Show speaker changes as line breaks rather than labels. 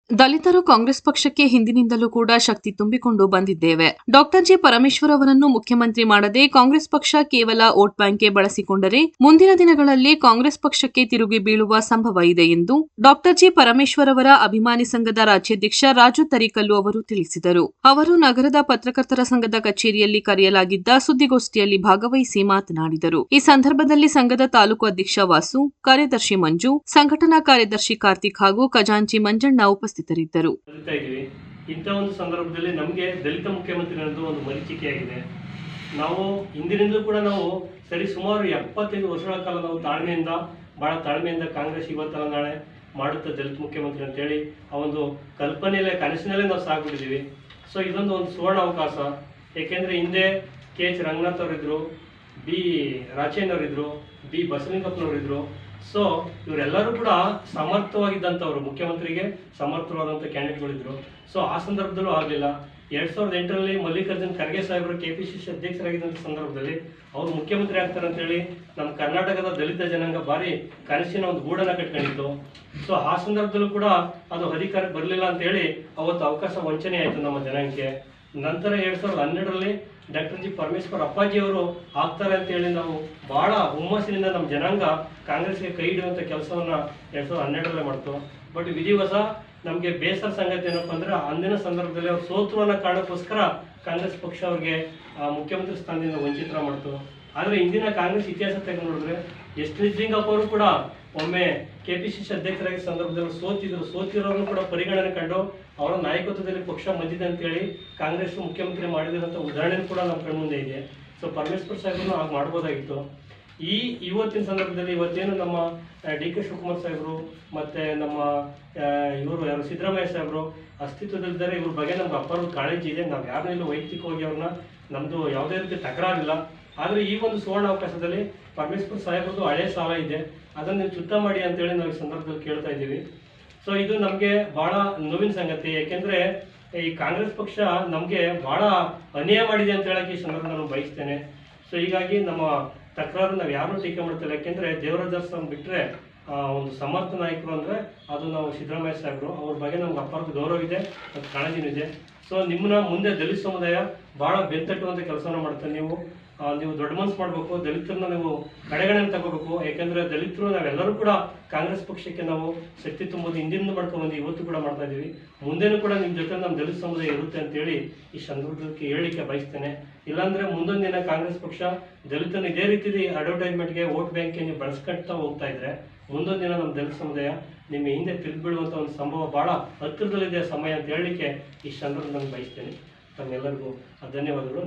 ದಲಿತರು ಕಾಂಗ್ರೆಸ್ ಪಕ್ಷಕ್ಕೆ ಹಿಂದಿನಿಂದಲೂ ಕೂಡ ಶಕ್ತಿ ತುಂಬಿಕೊಂಡು ಬಂದಿದ್ದೇವೆ. ಡಾಕ್ಟರ್ ಜಿ ಪರಮೇಶ್ವರ್ ಅವರನ್ನು ಮುಖ್ಯಮಂತ್ರಿ ಮಾಡದೆ ಕಾಂಗ್ರೆಸ್ ಪಕ್ಷ ಕೇವಲ ವೋಟ್ ಬ್ಯಾಂಕ್ಗೆ ಬಳಸಿಕೊಂಡರೆ ಮುಂದಿನ ದಿನಗಳಲ್ಲಿ ಕಾಂಗ್ರೆಸ್ ಪಕ್ಷಕ್ಕೆ ತಿರುಗಿ ಬೀಳುವ ಸಂಭವ ಇದೆ ಎಂದು ಡಾಕ್ಟರ್ ಜಿ ಪರಮೇಶ್ವರ್ ಅವರ ಅಭಿಮಾನಿ ಸಂಘದ ರಾಜ್ಯಾಧ್ಯಕ್ಷ ರಾಜು ತರೀಕಲ್ಲು ಅವರು ತಿಳಿಸಿದರು. ಅವರು ನಗರದ ಪತ್ರಕರ್ತರ ಸಂಘದ ಕಚೇರಿಯಲ್ಲಿ ಕರೆಯಲಾಗಿದ್ದ ಸುದ್ದಿಗೋಷ್ಠಿಯಲ್ಲಿ ಭಾಗವಹಿಸಿ ಮಾತನಾಡಿದರು. ಈ ಸಂದರ್ಭದಲ್ಲಿ ಸಂಘದ ತಾಲೂಕು ಅಧ್ಯಕ್ಷ ವಾಸು, ಕಾರ್ಯದರ್ಶಿ ಮಂಜು, ಸಂಘಟನಾ ಕಾರ್ಯದರ್ಶಿ ಕಾರ್ತಿಕ್ ಹಾಗೂ ಖಜಾಂಚಿ ಮಂಜಣ್ಣ ಉಪಸ್ಥಿತರಿದ್ದರು.
ಇಂಥ ಒಂದು ಸಂದರ್ಭದಲ್ಲಿ ನಮಗೆ ದಲಿತ ಮುಖ್ಯಮಂತ್ರಿ ಅನ್ನೋದು ಒಂದು ಮರೀಚಿಕೆಯಾಗಿದೆ. ನಾವು ಹಿಂದಿನಿಂದಲೂ ಕೂಡ ನಾವು ಸುಮಾರು 75 ವರ್ಷಗಳ ಕಾಲ ನಾವು ಬಹಳ ತಾಳ್ಮೆಯಿಂದ ಕಾಂಗ್ರೆಸ್ ಇವತ್ತಲ್ಲ ನಾಳೆ ಮಾಡುತ್ತೆ ದಲಿತ ಮುಖ್ಯಮಂತ್ರಿ ಅಂತೇಳಿ ಆ ಒಂದು ಕಲ್ಪನೆಯಲ್ಲೇ ಕನಸಿನಲ್ಲೇ ನಾವು ಸಾಗ್ಬಿಟ್ಟಿದ್ದೀವಿ. ಸೊ ಇದೊಂದು ಸುವರ್ಣ ಅವಕಾಶ. ಏಕೆಂದರೆ ಹಿಂದೆ KH ರಂಗನಾಥ್ ಅವರಿದ್ರು, ಬಿ ರಾಚೇನವರಿದ್ರು, ಬಿ ಬಸಲಿಂಗಪ್ಪನವರಿದ್ರು. ಸೊ ಇವರೆಲ್ಲರೂ ಕೂಡ ಸಮರ್ಥವಾಗಿದ್ದಂಥವ್ರು, ಮುಖ್ಯಮಂತ್ರಿಗೆ ಸಮರ್ಥವಾದಂಥ ಕ್ಯಾಂಡಿಡೇಟ್ಗಳಿದ್ರು. ಸೊ ಆ ಸಂದರ್ಭದಲ್ಲೂ ಆಗಲಿಲ್ಲ. 2008ರಲ್ಲಿ ಮಲ್ಲಿಕಾರ್ಜುನ್ ಖರ್ಗೆ ಸಾಹೇಬರು KPCC ಅಧ್ಯಕ್ಷರಾಗಿದ್ದಂಥ ಸಂದರ್ಭದಲ್ಲಿ ಅವರು ಮುಖ್ಯಮಂತ್ರಿ ಆಗ್ತಾರೆ ಅಂತೇಳಿ ನಮ್ಮ ಕರ್ನಾಟಕದ ದಲಿತ ಜನಾಂಗ ಭಾರಿ ಕನಸಿನ ಒಂದು ಗೂಡನ್ನು ಕಟ್ಕೊಂಡಿತ್ತು. ಸೊ ಆ ಸಂದರ್ಭದಲ್ಲೂ ಕೂಡ ಅದು ಅಧಿಕಾರಕ್ಕೆ ಬರಲಿಲ್ಲ ಅಂತೇಳಿ ಅವತ್ತು ಅವಕಾಶ ವಂಚನೆ ಆಯಿತು ನಮ್ಮ ಜನಾಂಗಕ್ಕೆ. ನಂತರ 2012ರಲ್ಲಿ ಡಾಕ್ಟರ್ ಜಿ ಪರಮೇಶ್ವರ್ ಅಪ್ಪಾಜಿ ಅವರು ಆಗ್ತಾರೆ ಅಂತೇಳಿ ನಾವು ಬಹಳ ಹುಮ್ಮಸ್ಸಿನಿಂದ ನಮ್ಮ ಜನಾಂಗ ಕಾಂಗ್ರೆಸ್ಗೆ ಕೈ ಹಿಡಿಯುವಂಥ ಕೆಲಸವನ್ನ 2012ರಲ್ಲಿ ಮಾಡ್ತು. ಬಟ್ ವಿಧಿವಶ ನಮಗೆ ಬೇಸರ ಸಂಗತಿ ಏನಪ್ಪ ಅಂದ್ರೆ ಅಂದಿನ ಸಂದರ್ಭದಲ್ಲಿ ಅವ್ರು ಸೋತರು ಅನ್ನೋ ಕಾರಣಕ್ಕೋಸ್ಕರ ಕಾಂಗ್ರೆಸ್ ಪಕ್ಷ ಅವ್ರಿಗೆ ಮುಖ್ಯಮಂತ್ರಿ ಸ್ಥಾನದಿಂದ ವಂಚಿತರ ಮಾಡ್ತು. ಆದರೆ ಇಂದಿನ ಕಾಂಗ್ರೆಸ್ ಇತಿಹಾಸ ತೆಗೆದು ನೋಡಿದ್ರೆ ಎಸ್ ನಿಜಲಿಂಗಪ್ಪ ಅವರು ಕೂಡ ಒಮ್ಮೆ KPCC ಅಧ್ಯಕ್ಷರಾಗಿ ಸಂದರ್ಭದಲ್ಲಿ ಸೋತಿರೋರು ಕೂಡ ಪರಿಗಣನೆ ಕಂಡು ಅವರ ನಾಯಕತ್ವದಲ್ಲಿ ಪಕ್ಷ ಬಂದಿದೆ ಅಂತೇಳಿ ಕಾಂಗ್ರೆಸ್ ಮುಖ್ಯಮಂತ್ರಿ ಮಾಡಿದಂಥ ಉದಾಹರಣೆ ಕೂಡ ನಮ್ಮ ಕಣ್ಮುಂದೆ ಇದೆ. ಸೊ ಪರಮೇಶ್ವರ್ ಸಾಹೇಬರನ್ನು ಆಗ ಮಾಡ್ಬೋದಾಗಿತ್ತು. ಇವತ್ತಿನ ಸಂದರ್ಭದಲ್ಲಿ ಇವತ್ತೇನು ನಮ್ಮ DK ಶಿವಕುಮಾರ್ ಸಾಹೇಬರು ಮತ್ತು ನಮ್ಮ ಇವರು ಯಾರು ಸಿದ್ದರಾಮಯ್ಯ ಸಾಹೇಬರು ಅಸ್ತಿತ್ವದಲ್ಲಿದ್ದಾರೆ. ಇವ್ರ ಬಗ್ಗೆ ನಮ್ಗೆ ಅಪಾರ ಕಾಳಜಿ ಇದೆ. ನಾವು ಯಾರನ್ನೆಲ್ಲ ವೈಯಕ್ತಿಕವಾಗಿ ಅವ್ರನ್ನ ನಮ್ಮದು ಯಾವುದೇ ರೀತಿ ತಕರಾರಿಲ್ಲ. ಆದರೆ ಈ ಒಂದು ಸುವರ್ಣ ಅವಕಾಶದಲ್ಲಿ ಪರಮೇಶ್ವರ್ ಸಾಹೇಬ್ರದ್ದು ಹಳೆ ಸಾಲ ಇದೆ, ಅದನ್ನು ನೀವು ಚುತ್ತ ಮಾಡಿ ಅಂತೇಳಿ ನಾವು ಈ ಸಂದರ್ಭದಲ್ಲಿ ಕೇಳ್ತಾ ಇದ್ದೀವಿ. ಸೊ ಇದು ನಮಗೆ ಭಾಳ ನೋವಿನ ಸಂಗತಿ. ಯಾಕೆಂದರೆ ಈ ಕಾಂಗ್ರೆಸ್ ಪಕ್ಷ ನಮಗೆ ಭಾಳ ಅನ್ಯಾಯ ಮಾಡಿದೆ ಅಂತ ಹೇಳಕ್ಕೆ ಈ ಸಂದರ್ಭ ನಾನು ಬಯಸ್ತೇನೆ. ಸೊ ಹೀಗಾಗಿ ನಮ್ಮ ತಕರಾರು ನಾವು ಯಾರೂ ಟೀಕೆ ಮಾಡ್ತಿಲ್ಲ. ಯಾಕೆಂದರೆ ದೇವರಾಜ್ ಅರಸು ಬಿಟ್ಟರೆ ಒಂದು ಸಮರ್ಥ ನಾಯಕರು ಅಂದರೆ ಅದು ನಾವು ಸಿದ್ದರಾಮಯ್ಯ ಸಾಹೇಬರು. ಅವ್ರ ಬಗ್ಗೆ ನಮ್ಗೆ ಅಪಾರದ ಗೌರವ ಇದೆ ಮತ್ತು ಕಾಳಜಿನೂ ಇದೆ. ಸೊ ನಿಮ್ಮನ್ನ ಮುಂದೆ ದಲಿತ ಸಮುದಾಯ ಭಾಳ ಬೆಂತಟ್ಟುವಂಥ ಕೆಲಸನ ಮಾಡ್ತಾರೆ. ನೀವು ದೊಡ್ಡ ಮನಸ್ಸು ಮಾಡಬೇಕು, ದಲಿತರನ್ನ ನೀವು ಕಡೆಗಣನೆ ತಗೋಬೇಕು. ಯಾಕೆಂದರೆ ದಲಿತರು ನಾವೆಲ್ಲರೂ ಕೂಡ ಕಾಂಗ್ರೆಸ್ ಪಕ್ಷಕ್ಕೆ ನಾವು ಶಕ್ತಿ ತುಂಬೋದು ಹಿಂದಿನಿಂದ ಮಾಡ್ಕೊಂಡು ಇವತ್ತು ಕೂಡ ಮಾಡ್ತಾ ಇದ್ದೀವಿ. ಮುಂದೆನೂ ಕೂಡ ನಿಮ್ಮ ಜೊತೆ ನಮ್ಮ ದಲಿತ ಸಮುದಾಯ ಇರುತ್ತೆ ಅಂತೇಳಿ ಈ ಸಂದರ್ಭಕ್ಕೆ ಹೇಳಲಿಕ್ಕೆ ಬಯಸ್ತೇನೆ. ಇಲ್ಲಾಂದರೆ ಮುಂದೊಂದು ದಿನ ಕಾಂಗ್ರೆಸ್ ಪಕ್ಷ ದಲಿತನ ಇದೇ ರೀತಿ ಅಡ್ವರ್ಟೈಸ್ಮೆಂಟ್ಗೆ ವೋಟ್ ಬ್ಯಾಂಕ್ಗೆ ನೀವು ಬಳಸ್ಕೊಳ್ತಾ ಹೋಗ್ತಾ ಇದ್ರೆ ಮುಂದೊಂದು ದಿನ ನಮ್ಮ ದಲಿತ ಸಮುದಾಯ ನಿಮ್ಮ ಹಿಂದೆ ತಿರುಗಿಬೀಳುವಂಥ ಒಂದು ಸಂಭವ ಭಾಳ ಹತ್ತಿರದಲ್ಲಿದೆ ಸಮಯ ಅಂತ ಹೇಳಲಿಕ್ಕೆ ಈ ಸಂದರ್ಭ ನಾನು ಬಯಸ್ತೇನೆ. ತಮ್ಮೆಲ್ಲರಿಗೂ ಧನ್ಯವಾದಗಳು.